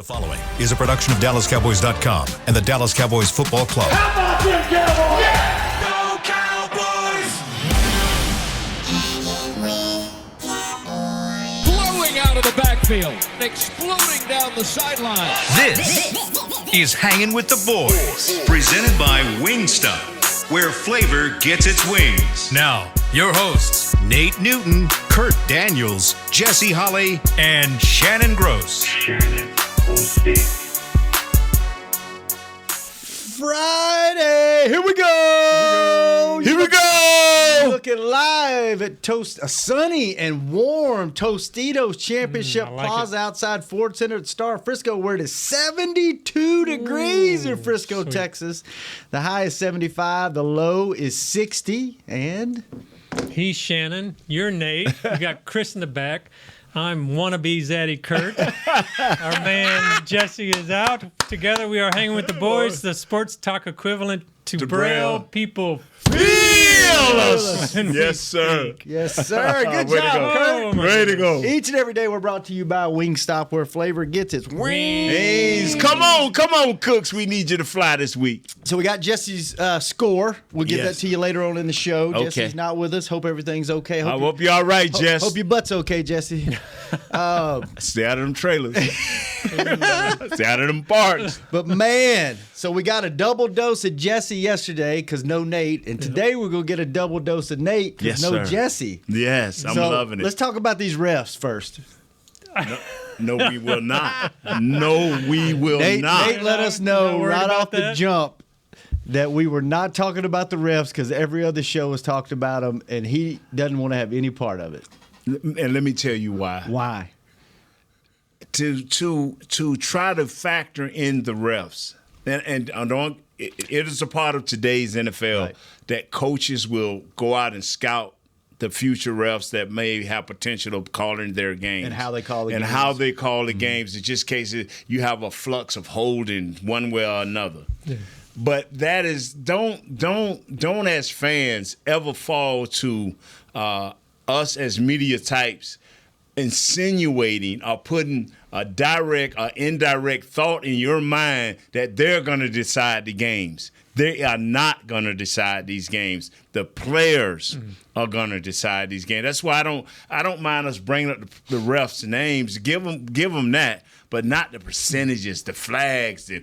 The following is a production of DallasCowboys.com and the Dallas Cowboys Football Club. How about them Cowboys? Yeah! Go Cowboys! Blowing out of the backfield, exploding down the sideline. This is Hangin' with the Boys, presented by Wingstop, where flavor gets its wings. Now, your hosts, Nate Newton, Kurt Daniels, Jesse Holley, and Shannon Gross. Friday, here we go. Here we go. Looking live at a sunny and warm Tostitos Championship Plaza outside Ford Center at Star Frisco, where it is 72 degrees in Frisco, Texas. The high is 75, the low is 60, and he's Shannon. You're Nate. We got Chris in the back. I'm wannabe Zaddy Kurt. Our man Jesse is out. Together we are hanging with the boys, the sports talk equivalent to Braille people. Feel us. Yes, sir. Yes, sir. Good Way to job, go. Kurt. Way to go. Each and every day we're brought to you by Wingstop, where flavor gets its wings. Come on, Cooks. We need you to fly this week. So we got Jesse's score. We'll get that to you later on in the show. Okay. Jesse's not with us. Hope everything's okay. I hope you're all right, Jess. Hope your butt's okay, Jesse. Stay out of them trailers. Stay out of them parks. But, man, so we got a double dose of Jesse yesterday because no Nate. And today we're going to get a double dose of Nate because no Jesse. Yes, I'm loving it. Let's talk about these refs first. No, we will not. No, we will not. Nate let us know right off the jump that we were not talking about the refs because every other show has talked about them, and he doesn't want to have any part of it. And let me tell you why. Why? To try to factor in the refs, and it is a part of today's NFL that coaches will go out and scout the future refs that may have potential of calling their games. And how they call the games. And how they call the games. In just cases you have a flux of holding one way or another. Yeah. But that is don't as fans ever fall to us as media types insinuating or putting a direct or indirect thought in your mind that they're going to decide the games. They are not going to decide these games. The players are going to decide these games. That's why I don't mind us bringing up the refs' names. Give them that, but not the percentages, the flags. We're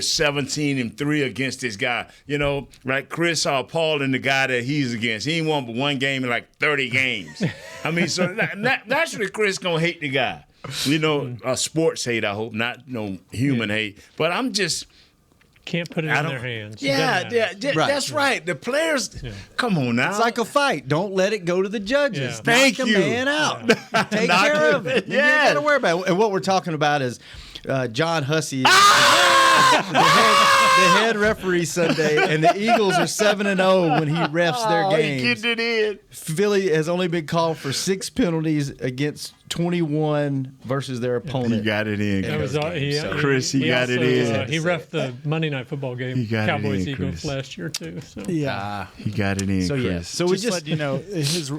17-3 against this guy. You know, like Chris Paul and the guy that he's against. He ain't won but one game in like 30 games. I mean, so naturally Chris gonna hate the guy. You know, a sports hate, I hope, not no human hate. But I'm just can't put it in their hands. That's right. The players, come on now. It's like a fight. Don't let it go to the judges. Yeah. Thank Knock you. the man out. Take care of it. You don't got to worry about it. And what we're talking about is John Hussey, the head referee Sunday, and the Eagles are 7-0 when he refs their games. He getting it in. Philly has only been called for 6 penalties against 21 versus their opponent. He got it in. Chris, he got it in. He reffed the Monday Night Football game, Cowboys Eagles last year too. So. Yeah, he got it in. So Chris. So we just let you know his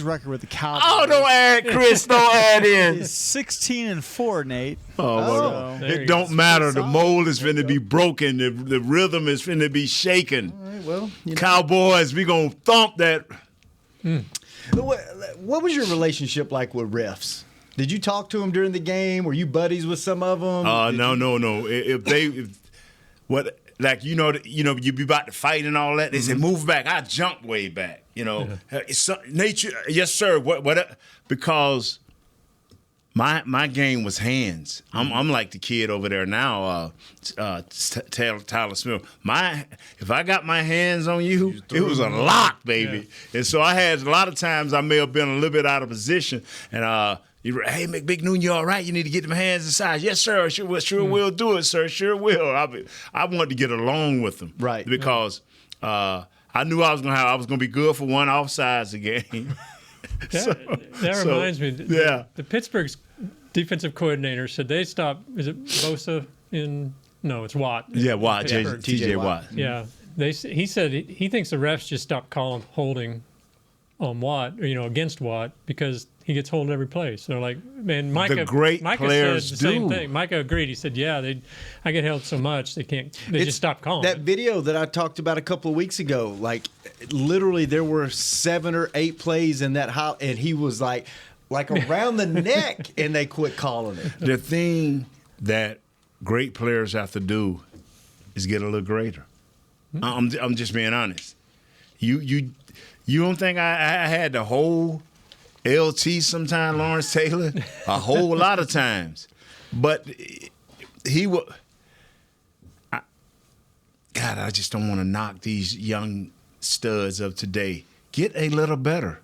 record with the Cowboys. Oh, don't add Chris. Don't add in. It's 16-4, Nate. Oh, it don't matter. The mold is finna be broken. The rhythm is finna be shaken. All right, well, Cowboys, we gonna thump that. What was your relationship like with refs? Did you talk to them during the game? Were you buddies with some of them? No. You be about to fight and all that. They say move back. I jump way back. You know, it's nature. Yes, sir. What? Because my game was hands. I'm like the kid over there now. Tyler Smith. If I got my hands on you, it was a lock, baby. Yeah. And so I had a lot of times I may have been a little bit out of position and. Hey, Big Noon, you all right? You need to get them hands inside. Yes, sir. Sure will do it, sir. Sure will. I wanted to get along with them, right? Because I knew I was gonna be good for one offsides a game. That reminds me. The Pittsburgh's defensive coordinator said they stopped. Is it Bosa in? No, it's Watt. Yeah, Watt. T.J. Watt. Yeah, he said he thinks the refs just stopped calling holding on Watt, or against Watt, because he gets hold every play. So like, man, Micah, great Micah players said the same do. thing. Micah agreed. He said, "Yeah, I get held so much they just stop calling." That video that I talked about a couple of weeks ago, like literally there were 7 or 8 plays in that and he was like around the neck, and they quit calling it. The thing that great players have to do is get a little greater. I'm just being honest. You don't think I had the whole LT sometime, Lawrence Taylor, a whole lot of times, but he was. God, I just don't want to knock these young studs of today. Get a little better.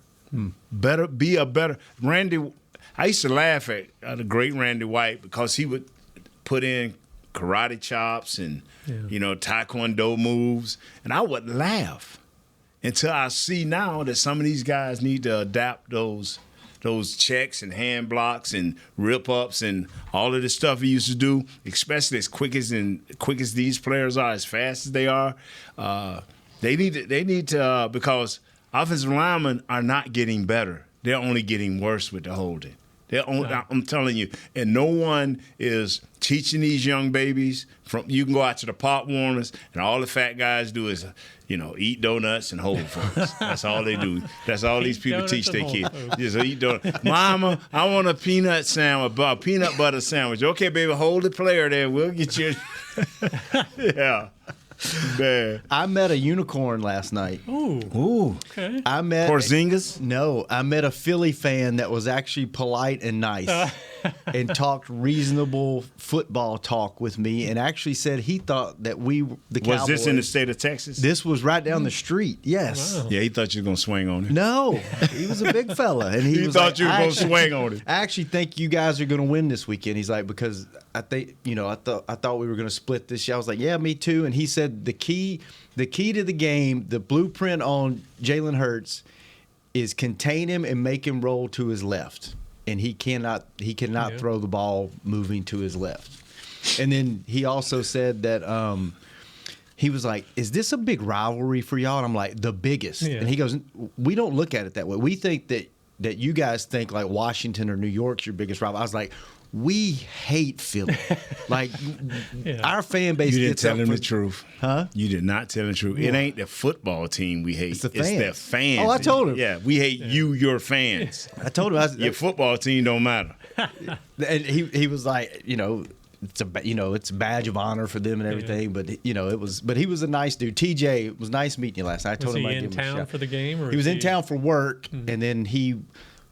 Better, be a better Randy. I used to laugh at the great Randy White because he would put in karate chops and taekwondo moves, and I would laugh until I see now that some of these guys need to adapt those checks and hand blocks and rip ups and all of the stuff he used to do, especially as quick as these players are, as fast as they are. They need to because offensive linemen are not getting better. They're only getting worse with the holding. I'm telling you, and no one is teaching these young babies. You can go out to the pot warmers, and all the fat guys do is, eat donuts and hold folks. That's all they do. That's all these people teach their kids. Just eat donuts. Mama, I want a peanut butter sandwich. Okay, baby, hold the player there. We'll get you. Yeah. Man. I met a unicorn last night. Ooh. Okay. I met Porzingis? No, I met a Philly fan that was actually polite and nice and talked reasonable football talk with me, and actually said he thought that the Cowboys. Was this in the state of Texas? This was right down the street. Yes. Wow. Yeah, he thought you were gonna swing on him. No, he was a big fella, and he was thought like, you were gonna swing on him. I actually think you guys are gonna win this weekend. He's like, because I think I thought we were gonna split this year. I was like, yeah, me too. And he said the key to the game, the blueprint on Jalen Hurts, is contain him and make him roll to his left, and he cannot throw the ball moving to his left. And then he also said that he was like, is this a big rivalry for y'all? And I'm like, the biggest. Yeah. And he goes, we don't look at it that way. We think that you guys think like Washington or New York's your biggest rival. I was like, we hate Philly. Like, our fan base You didn't gets tell up him for, the truth. Huh? You did not tell him the truth. It ain't the football team we hate. It's the It's their fans. fans. Oh, I told him. Yeah, we hate you, your fans. I told him. Your football team don't matter. And he was like, it's a badge of honor for them and everything. But but he was a nice dude. TJ, it was nice meeting you last night. I told Was him he I'd in give him a town shout. for the game? Or He was in town for work, and then he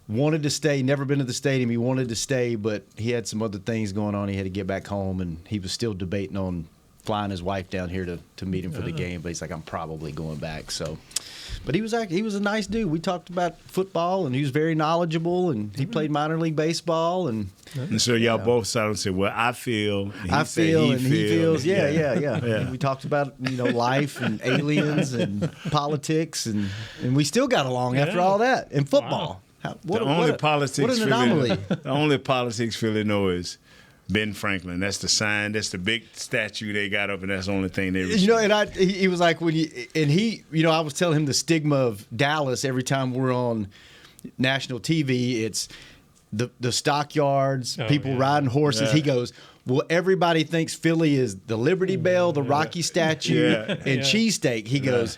wanted to stay. Never been to the stadium. He wanted to stay, but he had some other things going on. He had to get back home, and he was still debating on flying his wife down here to meet him for the game. But he's like, I'm probably going back. So, but he was a nice dude. We talked about football, and he was very knowledgeable, and he played minor league baseball, and So y'all both sat and said, well, I feel. And I feel, and he feels. Yeah. Yeah. And we talked about life and aliens and politics, and we still got along after all that. And football. The only politics What an anomaly. The only politics Philly know is Ben Franklin. That's the sign. That's the big statue they got up, and that's the only thing they respect. And he was like, I was telling him the stigma of Dallas every time we're on national TV. It's the stockyards, people riding horses. Yeah. He goes, well, everybody thinks Philly is the Liberty Bell, the Rocky statue, and cheesesteak. He goes,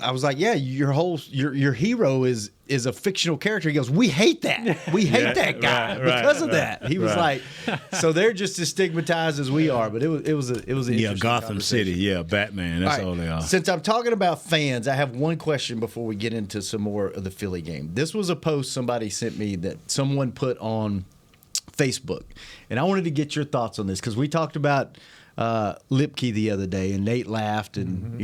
I was like, yeah, your hero is a fictional character. He goes, we hate that. We hate that guy because of that. He was like, so they're just as stigmatized as we are. But it was an interesting Gotham City. Yeah, Batman. That's all they are. Since I'm talking about fans, I have one question before we get into some more of the Philly game. This was a post somebody sent me that someone put on Facebook, and I wanted to get your thoughts on this because we talked about Lipke the other day, and Nate laughed, and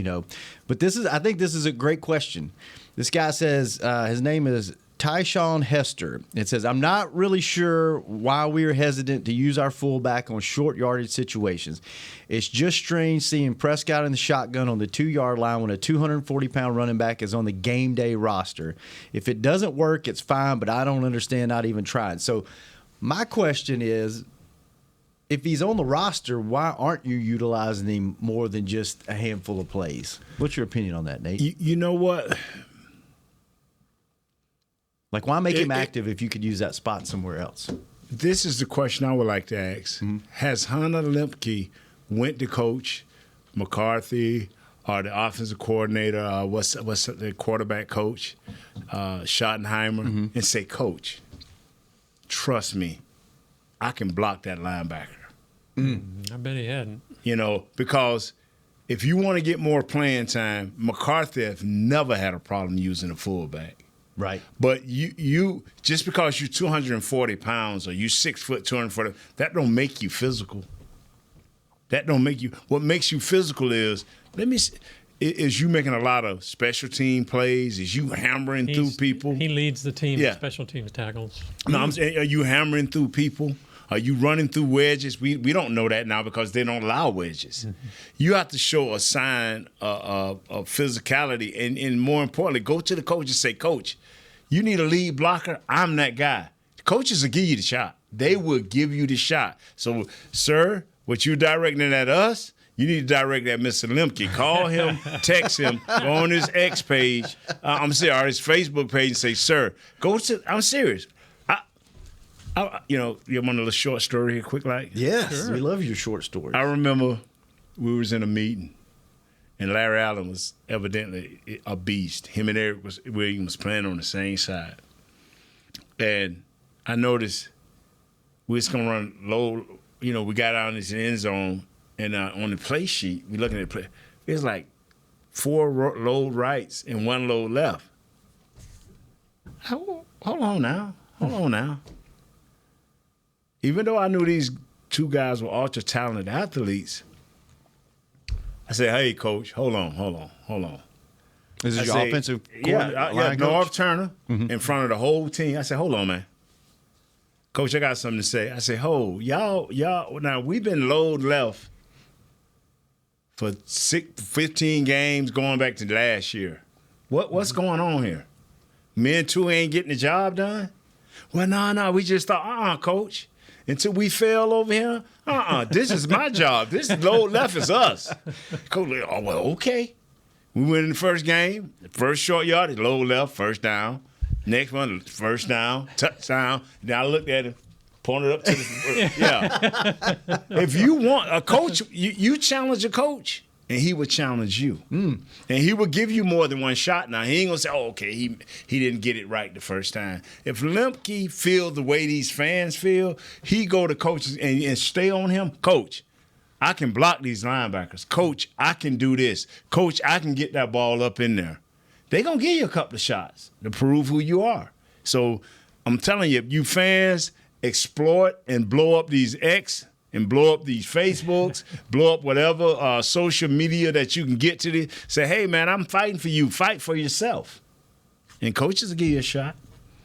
but I think this is a great question. This guy says his name is Tyshawn Hester. It says, I'm not really sure why we are hesitant to use our fullback on short yardage situations. It's just strange seeing Prescott in the shotgun on the 2-yard line when a 240-pound running back is on the game day roster. If it doesn't work, it's fine, but I don't understand not even trying. So my question is, if he's on the roster, why aren't you utilizing him more than just a handful of plays? What's your opinion on that, Nate? You know what? Like, why make him active if you could use that spot somewhere else? This is the question I would like to ask. Has Hunter Lemke went to coach McCarthy or the offensive coordinator, what's the quarterback coach, Schottenheimer, and say, Coach, trust me, I can block that linebacker. I bet he hadn't. You know, because if you want to get more playing time, McCarthy has never had a problem using a fullback. Right. But you just because you're 240 pounds or you 6 foot 240, that don't make you physical. That don't make you. What makes you physical is is you making a lot of special team plays? Is you hammering through people? He leads the team in special teams tackles. No, I'm saying, are you hammering through people? Are you running through wedges? We don't know that now because they don't allow wedges. You have to show a sign of physicality, and more importantly, go to the coach and say, Coach, you need a lead blocker. I'm that guy. Coaches will give you the shot. They will give you the shot. So, sir, what you're directing at us, you need to direct at Mr. Lemke. Call him, text him, go on his X page, his Facebook page and say, sir, I'm serious. You want a little short story here, quick like? Yes, we love your short stories. I remember we was in a meeting, and Larry Allen was evidently a beast. Him and Eric Williams was playing on the same side. And I noticed we was going to run low. We got out in this end zone, and on the play sheet, we looking at the play. It's like 4 load rights and 1 load left. Hold on now. Even though I knew these 2 guys were ultra-talented athletes, I said, hey, Coach, hold on. Is this your offensive coordinator? Yeah, Norv Turner in front of the whole team. I said, hold on, man. Coach, I got something to say. I said, y'all, now we've been load left for 15 games going back to last year. What's going on here? Me and 2 ain't getting the job done? Well, no, we just thought, Coach. Until we fail over here, this is my job. This load left is us. Coach, okay. We win in the first game, the first short yard, load left, first down. Next one, first down, touchdown. Then I looked at him, pointed up to the If you want a coach, you challenge a coach, and he would challenge you. And he would give you more than one shot. Now, he ain't going to say, okay, he didn't get it right the first time. If Lemke feel the way these fans feel, he go to coaches and stay on him. Coach, I can block these linebackers. Coach, I can do this. Coach, I can get that ball up in there. They're going to give you a couple of shots to prove who you are. So I'm telling you fans exploit and blow up these X and blow up these Facebooks, blow up whatever social media that you can get to. Say, hey, man, I'm fighting for you. Fight for yourself. And coaches will give you a shot.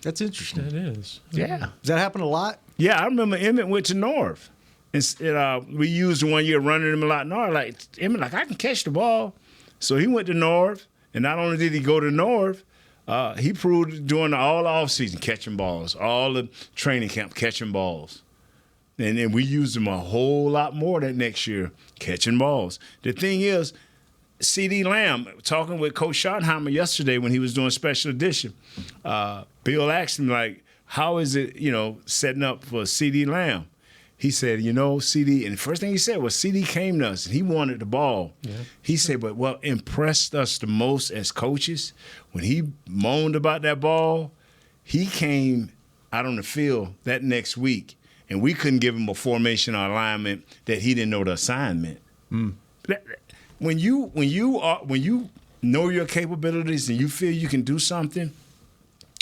That's interesting. It is. Yeah. Does that happen a lot? Yeah, I remember Emmett went to Norv. And we used 1 year running him a lot. Norv, Emmett, I can catch the ball. So he went to Norv. And not only did he go to Norv, he proved during all the offseason catching balls, all the training camp catching balls. And then we used him a whole lot more that next year, catching balls. The thing is, C.D. Lamb, talking with Coach Schottenheimer yesterday when he was doing special edition, Bill asked him, like, how is it, setting up for C.D. Lamb? He said, C.D., and the first thing he said was C.D. came to us, and he wanted the ball. Yeah. He said, but what impressed us the most as coaches, when he moaned about that ball, he came out on the field that next week, and we couldn't give him a formation or alignment that he didn't know the assignment. When you know your capabilities and you feel you can do something,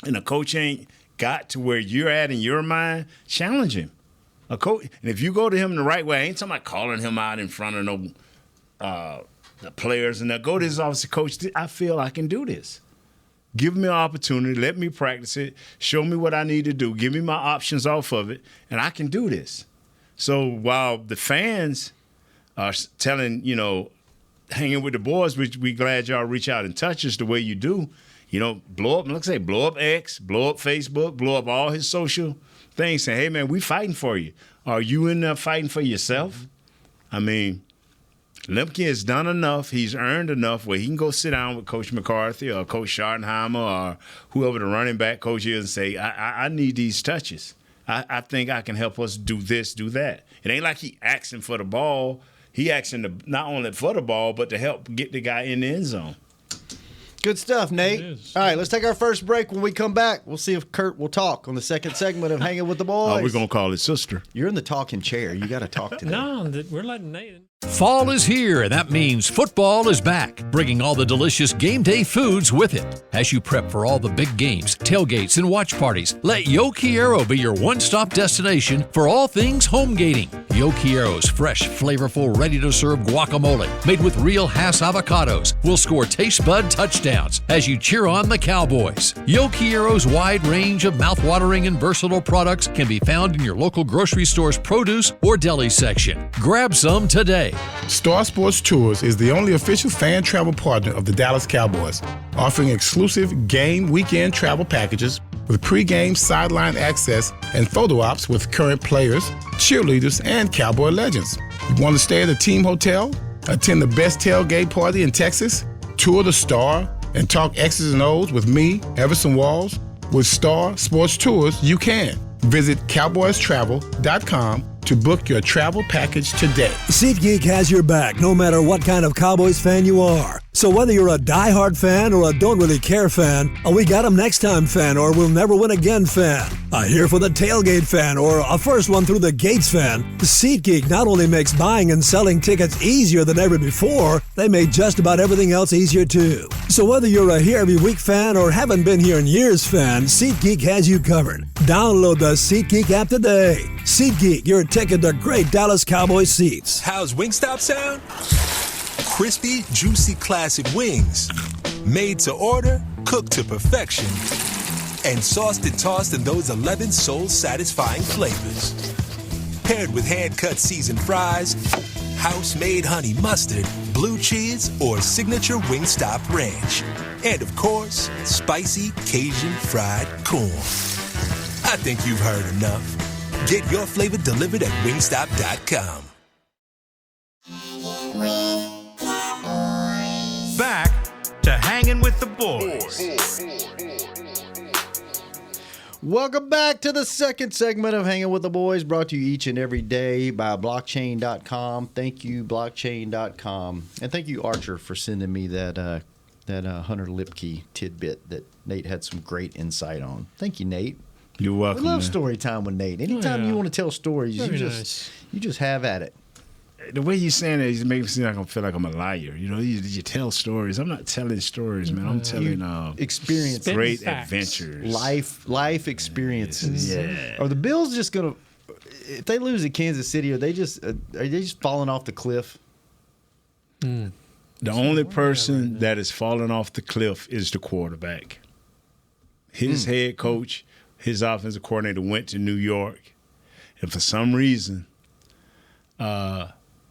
and a coach ain't got to where you're at in your mind, challenge him. A coach, and if you go to him the right way, I ain't talking about calling him out in front of the players and that. Go to his office, Coach, I feel I can do this. Give me an opportunity. Let me practice it. Show me what I need to do. Give me my options off of it, and I can do this. So while the fans are telling, hanging with the boys, we glad y'all reach out and touch us the way you do, blow up, blow up X, blow up Facebook, blow up all his social things, saying, hey, man, we fighting for you. Are you in there fighting for yourself? I mean, Lemke has done enough. He's earned enough where he can go sit down with Coach McCarthy or Coach Schottenheimer or whoever the running back coach is and say, I need these touches. I think I can help us do this, do that. It ain't like he asking for the ball. He asking not only for the ball, but to help get the guy in the end zone. Good stuff, Nate. All right, let's take our first break. When we come back, we'll see if Kurt will talk on the second segment of Hanging with the Boys. We're going to call it sister. You're in the talking chair. You got to talk to them. No, we're letting Nate in. Fall is here, and that means football is back, bringing all the delicious game day foods with it. As you prep for all the big games, tailgates, and watch parties, let Yo Quiero be your one-stop destination for all things home gating. Yo Quiero's fresh, flavorful, ready-to-serve guacamole made with real Hass avocados will score taste bud touchdowns as you cheer on the Cowboys. Yo Quiero's wide range of mouth-watering and versatile products can be found in your local grocery store's produce or deli section. Grab some today. Star Sports Tours is the only official fan travel partner of the Dallas Cowboys, offering exclusive game weekend travel packages with pre-game sideline access and photo ops with current players, cheerleaders, and Cowboy legends. You want to stay at a team hotel, attend the best tailgate party in Texas, tour the Star, and talk X's and O's with me, Everson Walls? With Star Sports Tours, you can. Visit cowboystravel.com to book your travel package today. SeatGeek has your back no matter what kind of Cowboys fan you are. So whether you're a diehard fan or a don't really care fan, a we got 'em next time fan or we'll never win again fan, a here for the tailgate fan or a first one through the gates fan, SeatGeek not only makes buying and selling tickets easier than ever before, they made just about everything else easier too. So whether you're a here every week fan or haven't been here in years fan, SeatGeek has you covered. Download the SeatGeek app today. SeatGeek, your ticket to great Dallas Cowboys seats. How's Wingstop sound? Crispy, juicy, classic wings. Made to order, cooked to perfection. And sauced and tossed in those 11 soul-satisfying flavors. Paired with hand-cut seasoned fries, house-made honey mustard, blue cheese, or signature Wingstop ranch. And, of course, spicy Cajun fried corn. I think you've heard enough. Get your flavor delivered at wingstop.com. Back to Hanging with the Boys. Welcome back to the second segment of Hanging with the Boys, brought to you each and every day by blockchain.com. Thank you, blockchain.com. And thank you, Archer, for sending me that Hunter Lipke tidbit that Nate had some great insight on. Thank you, Nate. You're welcome. We love man. story time with Nate. Anytime you want to tell stories, you just have at it. The way you're saying it, it makes me seem like I feel like I'm a liar. You know, you tell stories. I'm not telling stories, man. I'm telling experiences, great facts. adventures, life experiences. Yeah. Are the Bills just gonna? If they lose at Kansas City, are they just falling off the cliff? The only person that is falling off the cliff is the quarterback. His head coach, his offensive coordinator went to New York, and for some reason,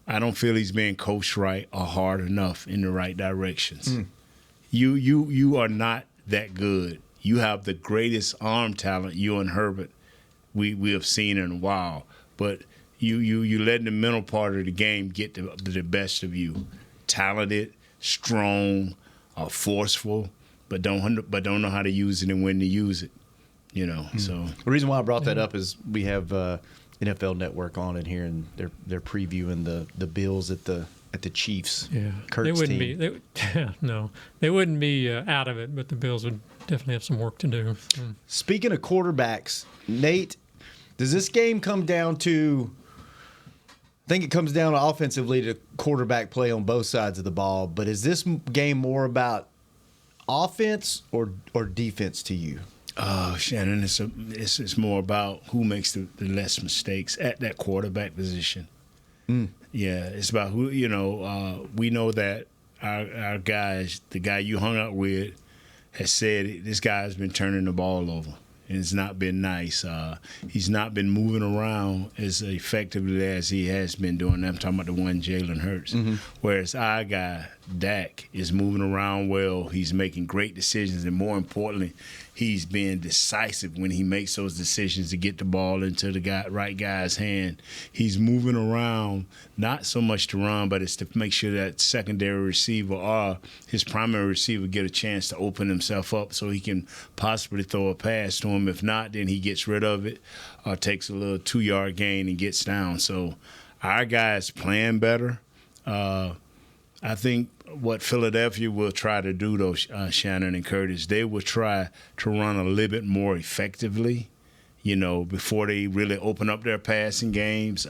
I don't feel he's being coached right or hard enough in the right directions. You are not that good. You have the greatest arm talent, you and Herbert, we have seen in a while. But you letting the mental part of the game get the best of you. Talented, strong, forceful, but don't know how to use it and when to use it. You know, so The reason why I brought that up is we have NFL Network on in here, and they're previewing the Bills at the Chiefs. Yeah, Kurt's they wouldn't team. be. They wouldn't be out of it, but the Bills would definitely have some work to do. Speaking of quarterbacks, Nate, does this game come down to? I think it comes down to offensively to quarterback play on both sides of the ball. But is this game more about offense or defense to you? Oh, Shannon, it's more about who makes the less mistakes at that quarterback position. Yeah, it's about who, we know that our guys, the guy you hung out with, has said this guy's been turning the ball over, and it's not been nice. He's not been moving around as effectively as he has been doing. I'm talking about the one Jalen Hurts. Whereas our guy, Dak, is moving around well. He's making great decisions, and more importantly, he's being decisive when he makes those decisions to get the ball into the right guy's hand. He's moving around, not so much to run, but it's to make sure that secondary receiver or his primary receiver get a chance to open himself up so he can possibly throw a pass to him. If not, then he gets rid of it or takes a little 2-yard gain and gets down. So our guys playing better. I think what Philadelphia will try to do, though, Shannon and Curtis, they will try to run a little bit more effectively, before they really open up their passing games,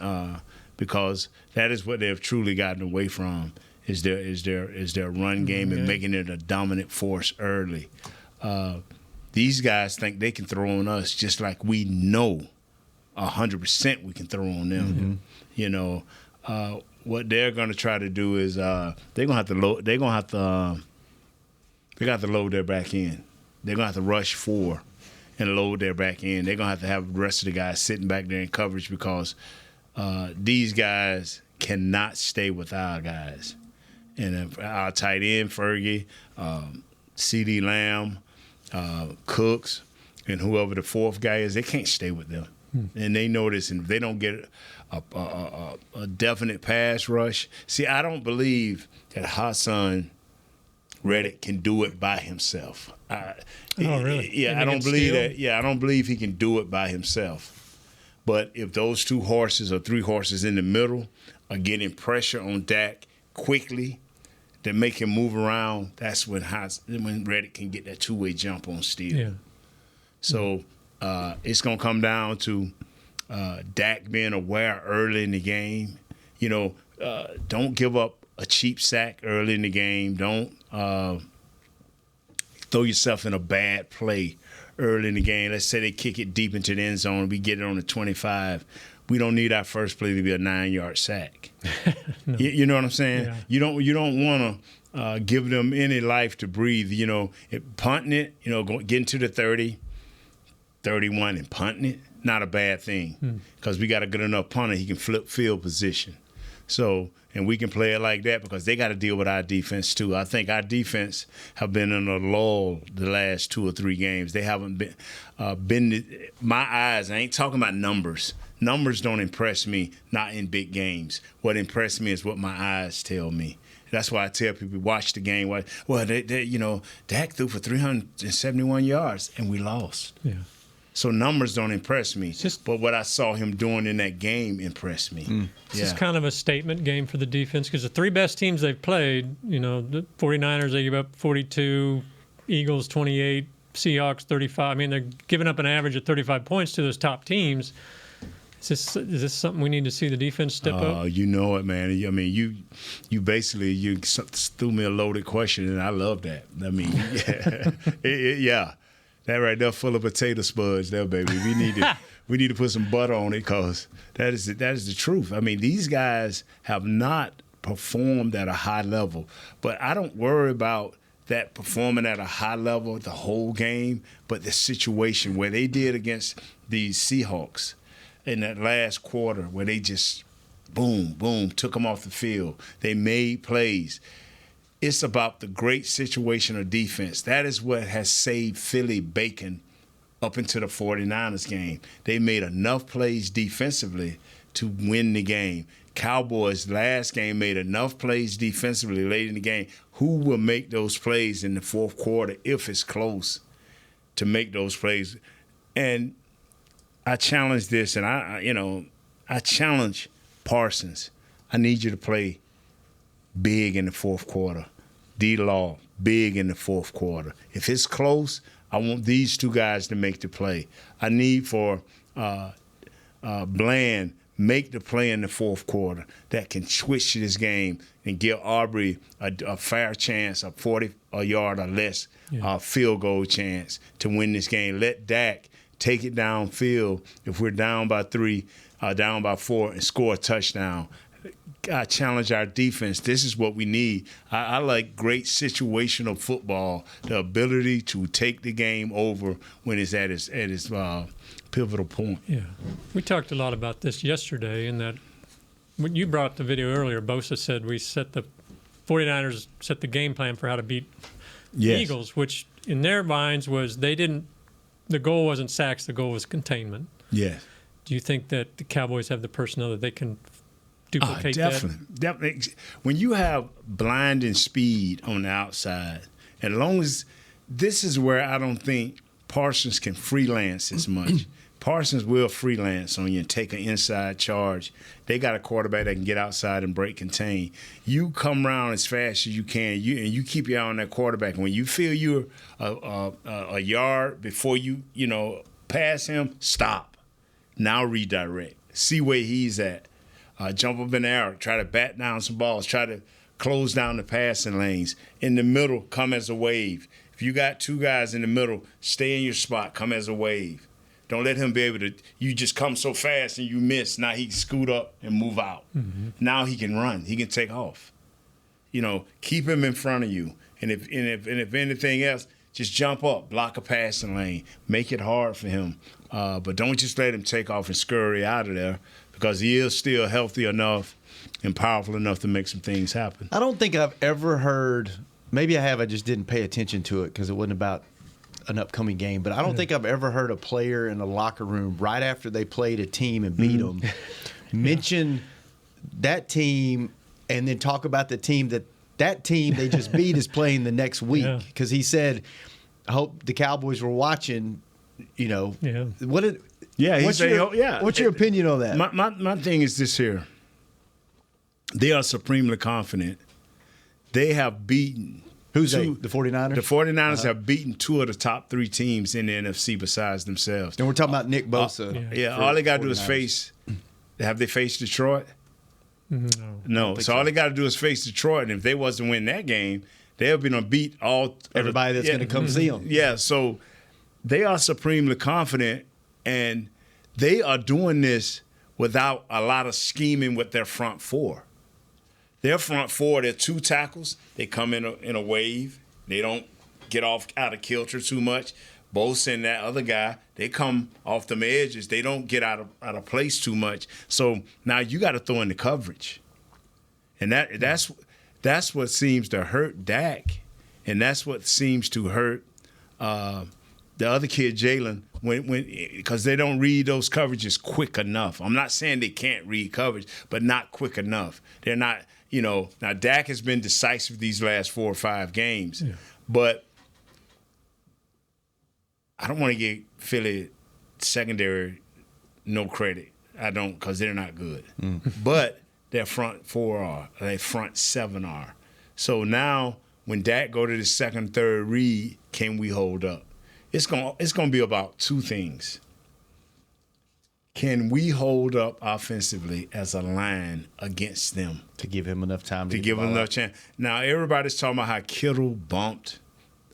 because that is what they've truly gotten away from is their run game and making it a dominant force early. These guys think they can throw on us just like we know 100% we can throw on them. What they're going to try to do is they're going to have to load. They got to load their back end. They're going to have to rush 4 and load their back end. They're going to have the rest of the guys sitting back there in coverage because these guys cannot stay with our guys. And our tight end, Fergie, C.D. Lamb, Cooks, and whoever the fourth guy is, they can't stay with them. And they know this, and if they don't get a definite pass rush. See, I don't believe that Hassan Reddick can do it by himself. Really? Yeah, I don't believe that. Yeah, I don't believe he can do it by himself. But if those 2 horses or 3 horses in the middle are getting pressure on Dak quickly that make him move around, that's when Reddick can get that 2-way jump on steal. Yeah. So it's going to come down to Dak being aware early in the game. Don't give up a cheap sack early in the game. Don't throw yourself in a bad play early in the game. Let's say they kick it deep into the end zone. We get it on the 25. We don't need our first play to be a 9-yard sack. No. You know what I'm saying? Yeah. You don't want to give them any life to breathe. Punting it, getting to the 30, 31 and punting it, not a bad thing because we got a good enough punter. He can flip field position. So, and we can play it like that because they got to deal with our defense too. I think our defense have been in a lull the last 2 or 3 games. They haven't been my eyes. I ain't talking about numbers. Numbers don't impress me, not in big games. What impressed me is what my eyes tell me. That's why I tell people, watch the game. Well, Dak threw for 371 yards, and we lost. Yeah. So numbers don't impress me. But what I saw him doing in that game impressed me. This is kind of a statement game for the defense because the 3 best teams they've played, the 49ers, they give up 42, Eagles 28, Seahawks 35. I mean, they're giving up an average of 35 points to those top teams. Is this something we need to see the defense step up? You know it, man. I mean, you basically threw me a loaded question, and I love that. I mean, yeah. That right there, full of potato spuds, there, baby. We need to put some butter on it because that is the truth. I mean, these guys have not performed at a high level, but I don't worry about that performing at a high level the whole game, but the situation where they did against the Seahawks in that last quarter, where they just boom, took them off the field. They made plays. It's about the great situation of defense. That is what has saved Philly bacon up into the 49ers game. They made enough plays defensively to win the game. Cowboys last game made enough plays defensively late in the game. Who will make those plays in the fourth quarter if it's close to make those plays? And I challenge this, and I challenge Parsons. I need you to play big in the fourth quarter. D-Law, big in the fourth quarter. If it's close, I want these 2 guys to make the play. I need for Bland make the play in the fourth quarter that can switch this game and give Aubrey a fair chance, a 40-yard or less field goal chance to win this game. Let Dak take it downfield if we're down by 3, down by 4, and score a touchdown. I challenge our defense. This is what we need. I like great situational football, the ability to take the game over when it's at its pivotal point. Yeah. We talked a lot about this yesterday in that when you brought the video earlier, Bosa said the 49ers set the game plan for how to beat the Eagles, which in their minds was they didn't the goal wasn't sacks, the goal was containment. Yeah. Do you think that the Cowboys have the personnel that they can duplicate definitely. that? Definitely. When you have blinding speed on the outside, and as long as this is where I don't think Parsons can freelance as much. Parsons will freelance on you and take an inside charge. They got a quarterback that can get outside and break contain. You come around as fast as you can, and you keep your eye on that quarterback. And when you feel you're a yard before you pass him, stop. Now redirect. See where he's at. Jump up in the air. Try to bat down some balls. Try to close down the passing lanes. In the middle, come as a wave. If you got two guys in the middle, stay in your spot. Come as a wave. Don't let him be able to – you just come so fast and you miss. Now he can scoot up and move out. Mm-hmm. Now he can run. He can take off. Keep him in front of you. And if anything else, just jump up, block a passing lane, make it hard for him. But don't just let him take off and scurry out of there because he is still healthy enough and powerful enough to make some things happen. I don't think I've ever heard – maybe I have. I just didn't pay attention to it because it wasn't about – an upcoming game, but I don't think I've ever heard a player in a locker room right after they played a team and beat them mention that team and then talk about the team that team they just beat is playing the next week. Because he said, I hope the Cowboys were watching, What's your opinion on that? My thing is this here. They are supremely confident. They have beaten Who's they? The 49ers? The 49ers have beaten two of the top three teams in the NFC besides themselves. And we're talking about Nick Bosa. All they got to do is face – have they faced Detroit? No. So all they got to do is face Detroit, and if they wasn't win that game, they'll be going to beat all – everybody that's going to come see them. Yeah, so they are supremely confident, and they are doing this without a lot of scheming with their front four. Their front four, they're two tackles. They come in a wave. They don't get off out of kilter too much. Bosa and that other guy, they come off them edges. They don't get out of place too much. So now you got to throw in the coverage, and that's what seems to hurt Dak, and that's what seems to hurt the other kid, Jalen, because they don't read those coverages quick enough. I'm not saying they can't read coverage, but not quick enough. They're not. Now Dak has been decisive these last 4 or 5 games, but I don't want to give Philly secondary no credit. I don't, because they're not good. But their front 4 are, their front 7 are. So now when Dak go to the second, third read, can we hold up? It's gonna be about 2 things. Can we hold up offensively as a line against them? To give him enough time to give him enough chance. Now, everybody's talking about how Kittle bumped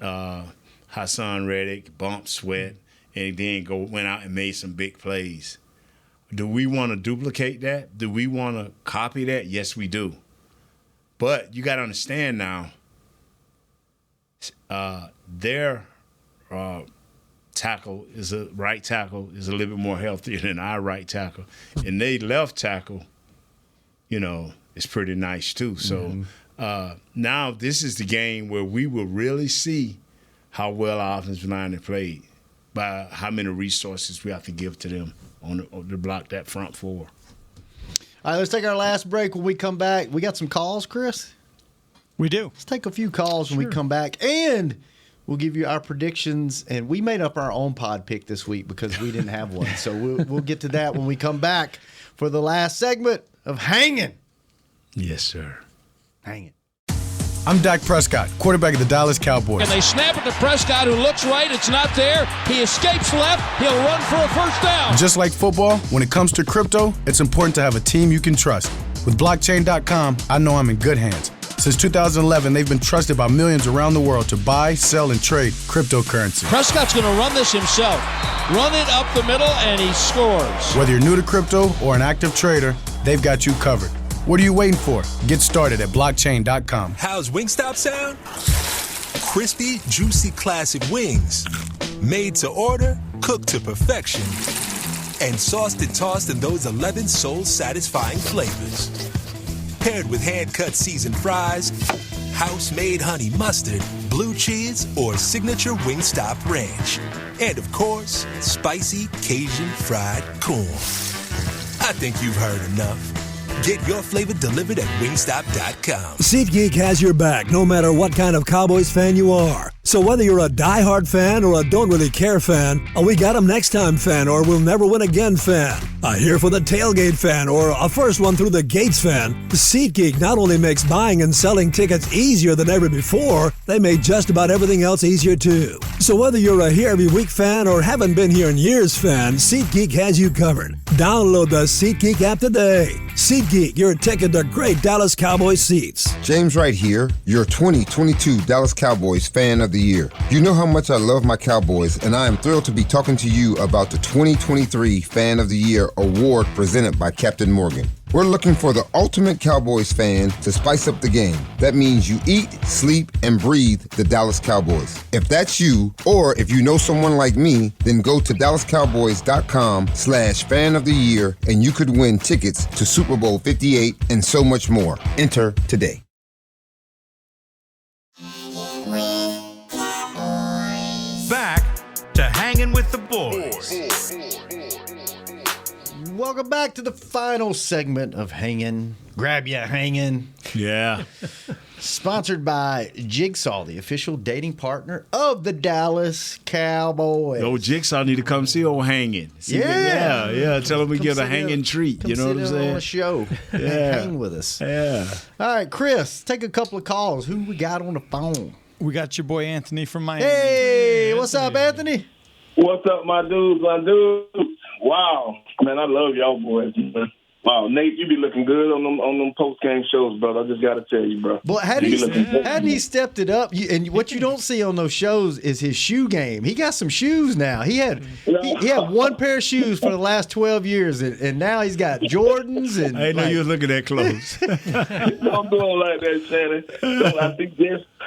Hassan Reddick, bumped Sweat, and then went out and made some big plays. Do we want to duplicate that? Do we want to copy that? Yes, we do. But you got to understand now, their right tackle is a little bit more healthier than our right tackle, and they left tackle, is pretty nice too. So now this is the game where we will really see how well our offensive line has played by how many resources we have to give to them to block that front 4. All right, let's take our last break. When we come back, we got some calls, Chris? We do. Let's take a few calls when we come back, and we'll give you our predictions. And we made up our own pod pick this week because we didn't have one. So we'll get to that when we come back for the last segment of Hangin'. Yes, sir. Hangin'. I'm Dak Prescott, quarterback of the Dallas Cowboys. And they snap it to Prescott, who looks right. It's not there. He escapes left. He'll run for a first down. Just like football, when it comes to crypto, it's important to have a team you can trust. With blockchain.com, I know I'm in good hands. Since 2011, they've been trusted by millions around the world to buy, sell, and trade cryptocurrency. Prescott's going to run this himself. Run it up the middle, and he scores. Whether you're new to crypto or an active trader, they've got you covered. What are you waiting for? Get started at blockchain.com. How's Wingstop sound? Crispy, juicy, classic wings. Made to order, cooked to perfection. And sauced and tossed in those 11 soul-satisfying flavors. Paired with hand-cut seasoned fries, house-made honey mustard, blue cheese, or signature Wingstop ranch. And of course, spicy Cajun fried corn. I think you've heard enough. Get your flavor delivered at wingstop.com. SeatGeek has your back no matter what kind of Cowboys fan you are. So whether you're a diehard fan or a don't really care fan, a we got 'em next time fan or we'll never win again fan, a here for the tailgate fan or a first one through the gates fan, SeatGeek not only makes buying and selling tickets easier than ever before, they made just about everything else easier too. So whether you're a here every week fan or haven't been here in years fan, SeatGeek has you covered. Download the SeatGeek app today. SeatGeek, your ticket to great Dallas Cowboys seats. James Wright here, your 2022 Dallas Cowboys Fan of the Year. You know how much I love my Cowboys, and I am thrilled to be talking to you about the 2023 Fan of the Year award presented by Captain Morgan. We're looking for the ultimate Cowboys fan to spice up the game. That means you eat, sleep, and breathe the Dallas Cowboys. If that's you, or if you know someone like me, then go to DallasCowboys.com/fan of the year, and you could win tickets to Super Bowl 58 and so much more. Enter today. Back to Hanging with the Boys. Welcome back to the final segment of Hangin'. Grab ya, Hangin'. Yeah. Sponsored by Jigsaw, the official dating partner of the Dallas Cowboys. Old Jigsaw need to come see old Hangin'. Yeah. Tell him we get a hanging treat. You know what I'm saying? On a show. Yeah. Hang with us. Yeah. All right, Chris, take a couple of calls. Who we got on the phone? We got your boy Anthony from Miami. Hey, what's up, Anthony? What's up, my dudes? Wow, man, I love y'all boys. Man. Wow, Nate, you be looking good on them post-game shows, brother. I just got to tell you, bro. Well, hadn't he stepped it up? And what you don't see on those shows is his shoe game. He got some shoes now. He had one pair of shoes for the last 12 years, and now he's got Jordans. And I didn't know you was looking at clothes. Don't do it like that, Shannon.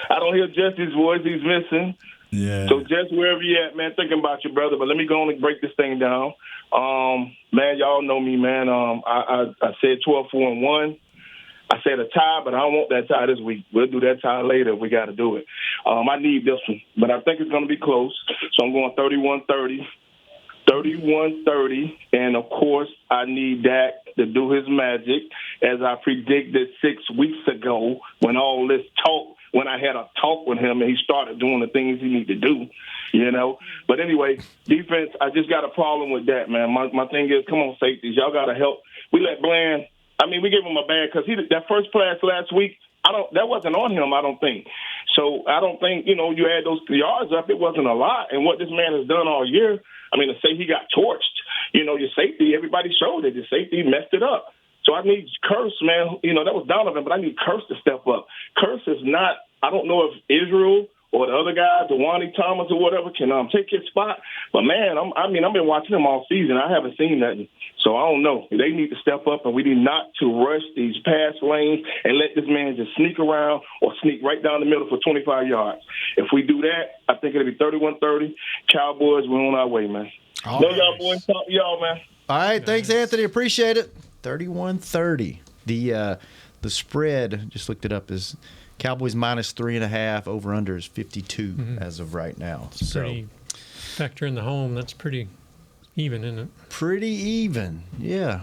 I don't hear Jesse's voice. He's missing. Yeah. So, Jess, wherever you at, man, thinking about you, brother. But let me go on and break this thing down. Man, y'all know me, man. I said 12-4-1. I said a tie, but I don't want that tie this week. We'll do that tie later if we got to do it. I need this one, but I think it's going to be close. So I'm going 31-30. 31-30, and of course, I need Dak to do his magic, as I predicted 6 weeks ago when all this talk, when I had a talk with him and he started doing the things he needed to do, you know. But anyway, defense, I just got a problem with that, man. My thing is, come on, safeties, y'all got to help. We let Bland, we gave him a bad because that first pass last week, that wasn't on him, I don't think. So I don't think, you add those yards up, it wasn't a lot. And what this man has done all year, to say he got torched, your safety, everybody showed it. Your safety messed it up. So I need Curse, man. That was Donovan, but I need Curse to step up. Curse is not, I don't know if Israel or the other guy, Dewani Thomas or whatever, can take his spot. But, man, I've been watching him all season. I haven't seen nothing. So I don't know. They need to step up, and we need not to rush these pass lanes and let this man just sneak around or sneak right down the middle for 25 yards. If we do that, I think it'll be 31-30. Cowboys, we're on our way, man. Love y'all, boys. Talk to y'all, man. All right. Thanks, Anthony. Appreciate it. 31-30. The spread, just looked it up, is Cowboys minus 3.5. Over-under is 52 as of right now. Factor in the home, that's pretty even, isn't it? Pretty even, yeah.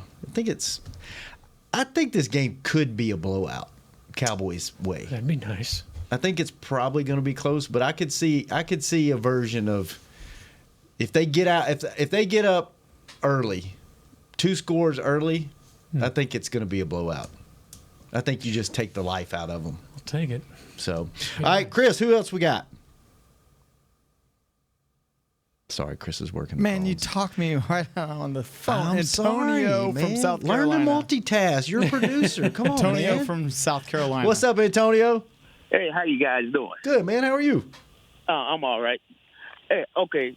I think this game could be a blowout, Cowboys' way. That'd be nice. I think it's probably going to be close, but I could see a version of if they get out, if they get up early, 2 scores early, I think it's going to be a blowout. I think you just take the life out of them. I'll take it. So, all right, Chris, who else we got? Sorry, Chris is working. Man, you talked me right on the phone. Antonio from South Carolina. Learn to multitask. You're a producer. Come on, Antonio man. from South Carolina. What's up, Antonio? Hey, how you guys doing? Good, man. How are you? I'm all right. Hey, okay.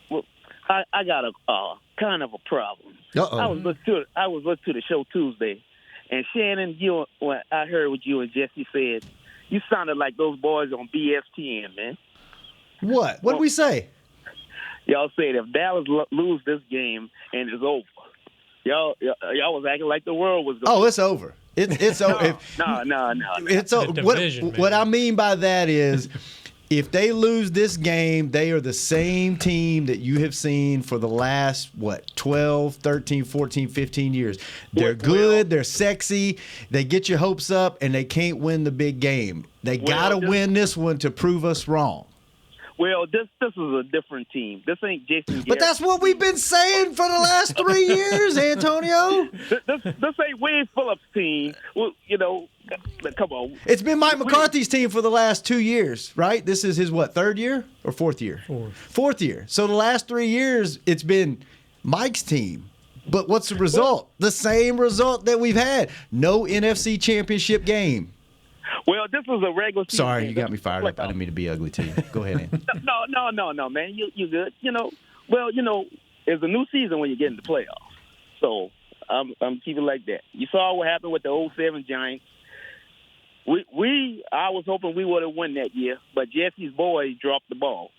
Well, I got a kind of a problem. Uh-oh. I was listening to the show Tuesday, and Shannon, when I heard what you and Jesse said, you sounded like those boys on BSTN, man. What? What did we say? Y'all said if Dallas lose this game and it's over, y'all was acting like the world was going. Oh, it's over. It's over. No. It's over. What I mean by that is, If they lose this game, they are the same team that you have seen for the last, 12, 13, 14, 15 years. They're good. They're sexy. They get your hopes up, and they can't win the big game. They got to win this one to prove us wrong. Well, this is a different team. This ain't Jason Garrett. But that's what we've been saying for the last 3 years, Antonio. This ain't Wade Phillips' team. Well, come on. It's been Mike McCarthy's team for the last 2 years, right? This is his, third year or fourth year? Fourth year. So the last 3 years, it's been Mike's team. But what's the result? The same result that we've had. No NFC championship game. Well, this was a regular season. Sorry, you got me fired up. I didn't mean to be ugly to you. Go ahead, Ann. No, man. You good. It's a new season when you get into playoffs. So I'm keeping it like that. You saw what happened with the 07 Giants. I was hoping we would have won that year, but Jesse's boys dropped the ball.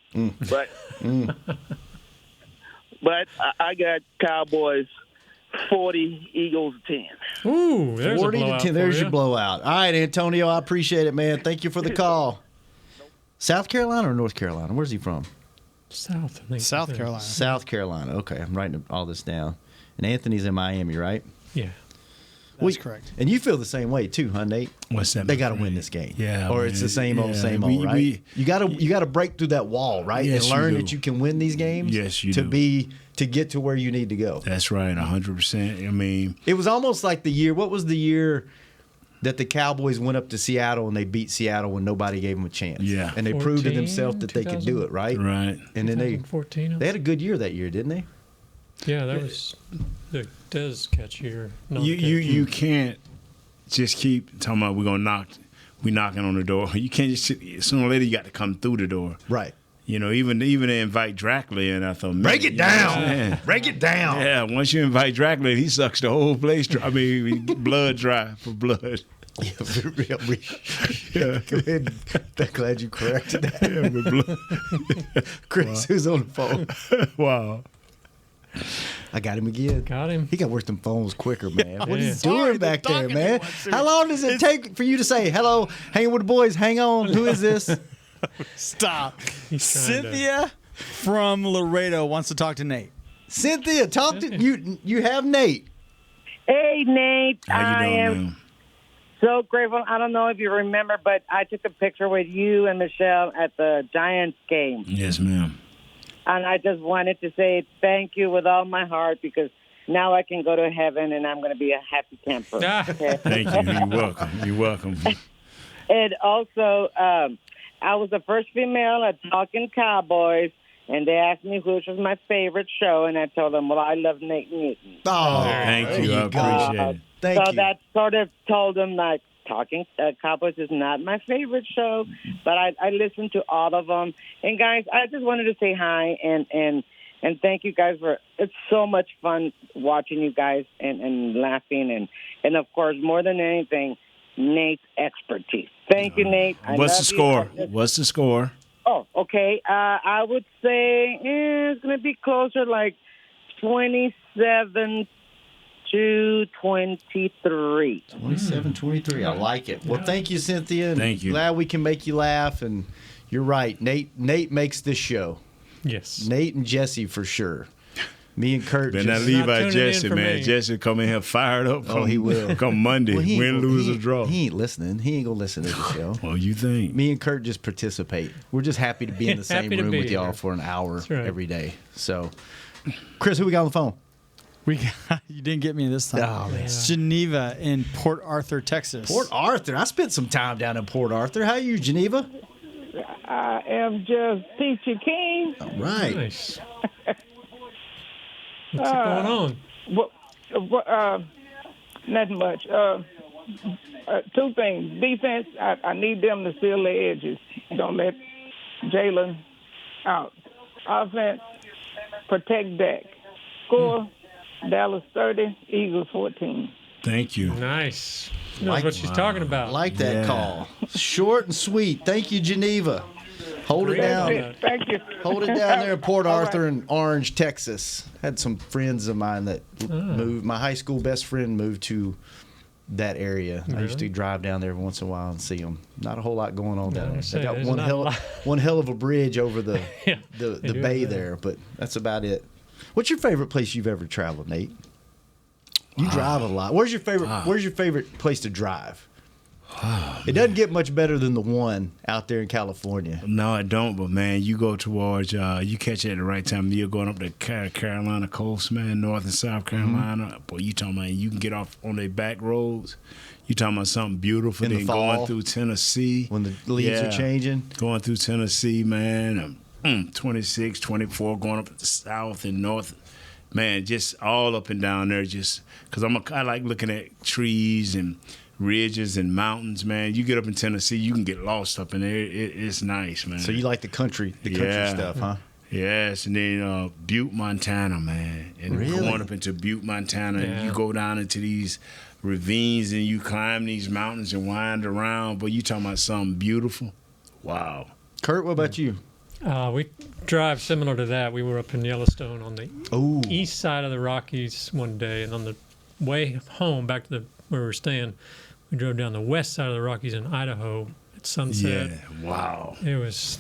But I got Cowboys 40, Eagles 10. Ooh, there's 40 a blowout to 10. There's for your you. blowout. All right, Antonio, I appreciate it, man. Thank you for the call. South Carolina or North Carolina? Where's he from? South, I think. South Carolina. South Carolina. Okay, I'm writing all this down. And Anthony's in Miami, right? Yeah. That's correct. And you feel the same way too, huh, Nate? What's that? They got to win this game. Yeah, or man. it's the same old, right? You got to break through that wall, right? Yes, and learn you do. that you can win these games. Yes, you to do. To get to where you need to go. That's right, 100%. I mean, it was almost like the year. What was the year that the Cowboys went up to Seattle and they beat Seattle when nobody gave them a chance? Yeah, and they proved to themselves that they could do it, right? Right. And then they had a good year that year, didn't they? Yeah, that was the Dez catch year. You can't just keep talking about we knocking on the door. You can't just sooner or later you got to come through the door. Right. Even to invite Dracula in, I thought, break it down. Break it down. Yeah, once you invite Dracula in, he sucks the whole place dry. I mean, blood dry for blood. Yeah. Go ahead. I'm glad you corrected that. Chris, who's on the phone? Wow. I got him again. Got him. He got to work them phones quicker, man. What are you Sorry, doing back the there, talking man? ones. How long does it take for you to say, hello, hanging with the boys, hang on, who is this? Stop. Cynthia from Laredo wants to talk to Nate. Cynthia, talk to you. You have Nate. Hey, Nate. How you doing, man? So grateful. I don't know if you remember, but I took a picture with you and Michelle at the Giants game. Yes, ma'am. And I just wanted to say thank you with all my heart because now I can go to heaven and I'm going to be a happy camper. Okay? Thank you. You're welcome. You're welcome. And also, I was the first female at Talking Cowboys, and they asked me which was my favorite show, and I told them, well, I love Nate Newton. Oh, thank you. I appreciate it. Thank so you. that sort of told them, like, Talking Cowboys is not my favorite show, but I listened to all of them. And, guys, I just wanted to say hi and thank you guys for – it's so much fun watching you guys and laughing. And, of course, more than anything, Nate's expertise. Thank you, Nate. What's the score? What's the score? Oh, okay. I would say it's going to be closer, like 27 to 23. 27-23. I like it. Well, thank you, Cynthia. And thank you. Glad we can make you laugh. And you're right. Nate makes this show. Yes. Nate and Jesse for sure. Me and Kurt. Better not leave out Jesse, man. Jesse come in here fired up. He will. Come Monday. Win, lose, or draw. He ain't listening. He ain't going to listen to the show. Well, you think. Me and Kurt just participate. We're just happy to be in the same room with y'all for an hour every day. So, Chris, who we got on the phone? You didn't get me this time. Oh, man. It's Geneva in Port Arthur, Texas. Port Arthur. I spent some time down in Port Arthur. How are you, Geneva? I am just Peachy King. All right. Nice. What's going on? Nothing much. Two things. Defense, I need them to seal their edges. Don't let Jalen out. Offense, protect Dak. Score, Dallas 30, Eagles 14. Thank you. Nice. Knows what she's talking about. I like that call. Short and sweet. Thank you, Geneva. Hold it down. Thank you. Hold it down there in Port Arthur and Orange, Texas. Had some friends of mine that moved. My high school best friend moved to that area. I used to drive down there every once in a while and see them. Not a whole lot going on down there. They got one hell of a bridge over the the bay there, but that's about it. What's your favorite place you've ever traveled, Nate? You drive a lot. Where's your favorite place to drive? It doesn't get much better than the one out there in California. No, it don't. But man, you go towards you catch it at the right time. You're going up the Carolina coast, man, North and South Carolina. Boy, you talking about you can get off on their back roads. You talking about something beautiful. In the fall, going through Tennessee when the leaves are changing. Going through Tennessee, man. 26, 24, going up to the south and north. Man, just all up and down there. Just because I like looking at trees and ridges and mountains, man. You get up in Tennessee, you can get lost up in there. It's nice, man. So you like the country stuff, huh? Yes, and then Butte, Montana, man. And going up into Butte, Montana, and you go down into these ravines and you climb these mountains and wind around. But you talking about something beautiful. Wow. Kurt, what about you? We drive similar to that. We were up in Yellowstone on the east side of the Rockies one day, and on the way home back to where we were staying, we drove down the west side of the Rockies in Idaho at sunset. Yeah, wow. It was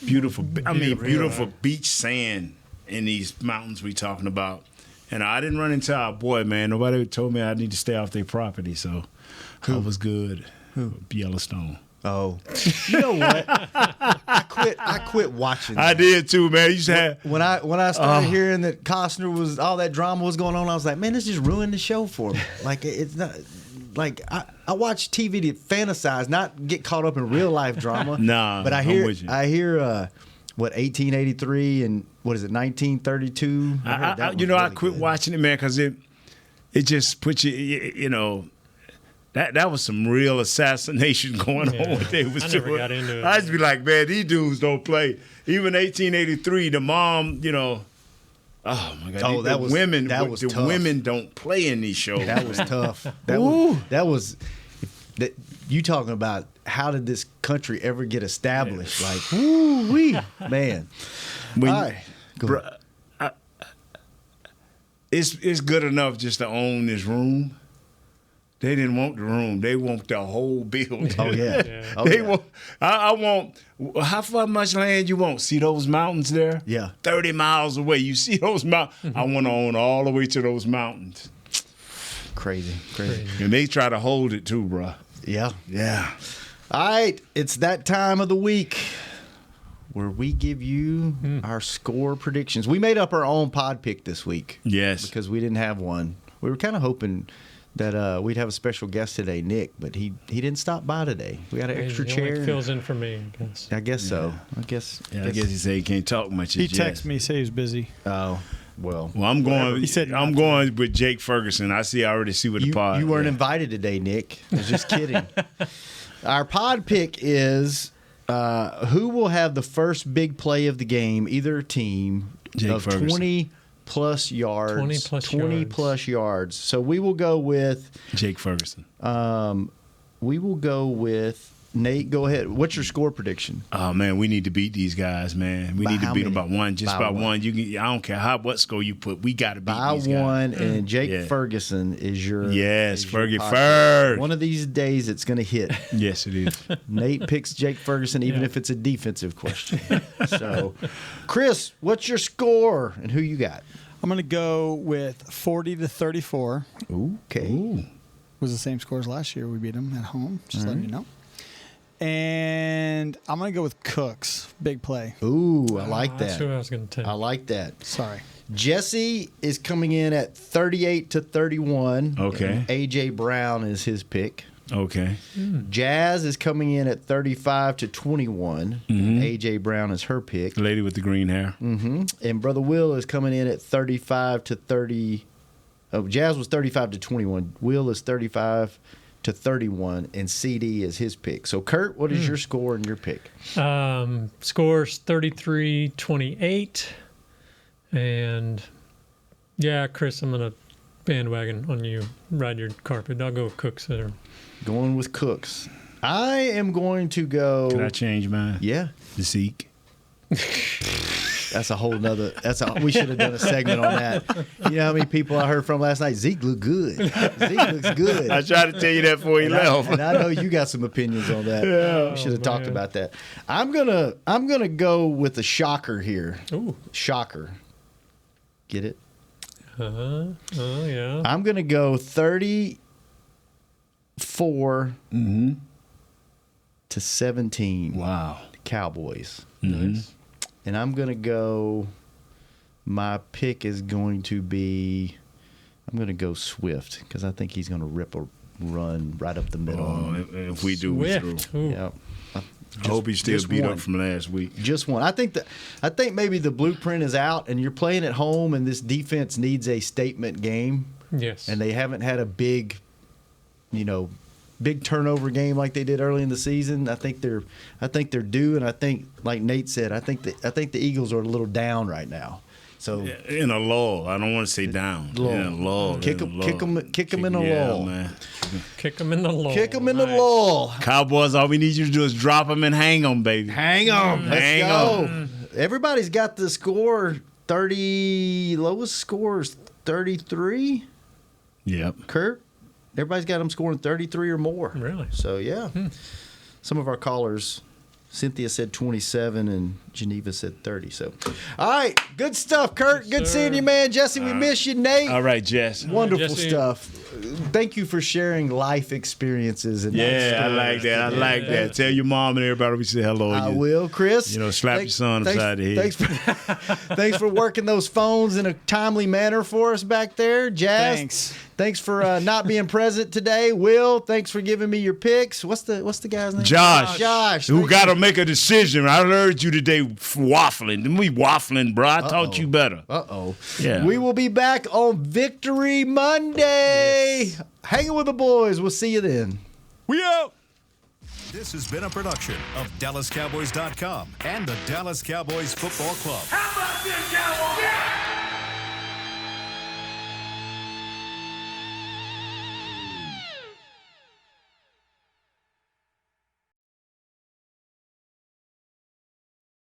beautiful. Beautiful beach sand in these mountains we talking about. And I didn't run into our boy, man. Nobody told me I need to stay off their property, so I was good. Yellowstone. Oh, you know what? I quit watching that. I did too, man. You used to have, when I started hearing that Costner was all that drama was going on, I was like, man, this just ruined the show for me. Like it's not like I watch TV to fantasize, not get caught up in real life drama. Nah, but I hear 1883 and what is it, 1932? I quit watching it, man, because it just puts you know. That was some real assassination going on what they was doing. Never got into it. I just be like, man, these dudes don't play. Even 1883, the mom, you know, oh my God, women don't play in these shows. That was tough. You talking about how did this country ever get established? Yeah. Like, woo-wee, man. It's good enough just to own this room. They didn't want the room. They want the whole building. Oh, yeah. I want, how much land you want? See those mountains there? Yeah. 30 miles away. You see those mountains? I want to own all the way to those mountains. Crazy. And they try to hold it too, bro. Yeah. Yeah. All right. It's that time of the week where we give you our score predictions. We made up our own pod pick this week. Yes. Because we didn't have one. We were kind of hoping that we'd have a special guest today, Nick, but he didn't stop by today. We got an extra chair. He fills in for me, I guess. I guess so. I guess he said he can't talk much. He texted me, say he's busy. Oh, well. I'm going. He said I'm going with Jake Ferguson. I already see what the pod. You weren't invited today, Nick. I was just kidding. Our pod pick is who will have the first big play of the game, either team, Jake of Ferguson. 20 plus yards. 20 plus yards. So we will go with Jake Ferguson. We will go with Nate. Go ahead. What's your score prediction? Oh man, we need to beat these guys, man. We need to beat them by one. Just by one. You can. I don't care what score you put. We got to beat these guys. By one, and Jake Ferguson is your. Yes, Fergie first. One of these days, it's going to hit. Yes, it is. Nate picks Jake Ferguson, even if it's a defensive question. So, Chris, what's your score and who you got? I'm going to go with 40-34. Okay. Ooh. Was the same score as last year. We beat them at home. Just letting you know. And I'm going to go with Cooks. Big play. Ooh, I like that. That's who I was going to take. I like that. Sorry. Jesse is coming in at 38-31. Okay. A.J. Brown is his pick. Okay. Jazz is coming in at 35-21. A.J. Brown is her pick. Lady with the green hair. And Brother Will is coming in at 35-30. Oh, Jazz was 35-21. Will is 35-31, and CD is his pick. So, Kurt, what is your score and your pick? Scores 33-28. And, yeah, Chris, I'm going to bandwagon on you. Ride your carpet. I'll go with Cooks there. Going with Cooks. I am going to go. Can I change mine? Yeah. The Zeke. That's a whole nother. We should have done a segment on that. You know how many people I heard from last night? Zeke looked good. Zeke looks good. I tried to tell you that before he left. And I know you got some opinions on that. Yeah. We should have talked about that. I'm gonna go with a shocker here. Ooh. Shocker. Get it? Oh yeah. I'm gonna go 34 to 17. Wow. Cowboys. Nice. And I'm going to go, my pick is going to be, I'm going to go Swift because I think he's going to rip a run right up the middle. Oh, if we do, we're through. Yeah. I hope he's still beat up from last week. Just one. I think maybe the blueprint is out and you're playing at home and this defense needs a statement game. Yes. And they haven't had a big turnover game like they did early in the season. I think they're due, and I think, like Nate said, I think the Eagles are a little down right now. So in a lull, I don't want to say down. In a lull, kick them in a lull, man. Kick them in the lull. Kick them in the lull. Cowboys, all we need you to do is drop them and hang them, baby. Hang them. Let's go. Everybody's got the score 30. Lowest score is 33. Yep. Kurt. Everybody's got them scoring 33 or more. Really? So, yeah. Some of our callers, Cynthia said 27 and Geneva said 30. So, all right. Good stuff, Kurt. Yes, good sir. seeing you, man. Jesse, we miss you. Nate. All right, Jess. Wonderful Jesse. stuff. Thank you for sharing life experiences. And I like that. I like that. Tell your mom and everybody we say hello. I will, Chris. Slap your son upside the head. Thanks for working those phones in a timely manner for us back there. Jazz. Thanks for not being present today. Will, thanks for giving me your picks. What's the guy's name? Josh. Who got to make a decision. I heard you today waffling. We waffling, bro. I taught you better. Yeah. We will be back on Victory Monday. Yes. Hanging with the boys. We'll see you then. We out. This has been a production of DallasCowboys.com and the Dallas Cowboys Football Club. How about this, Cowboys? Yeah!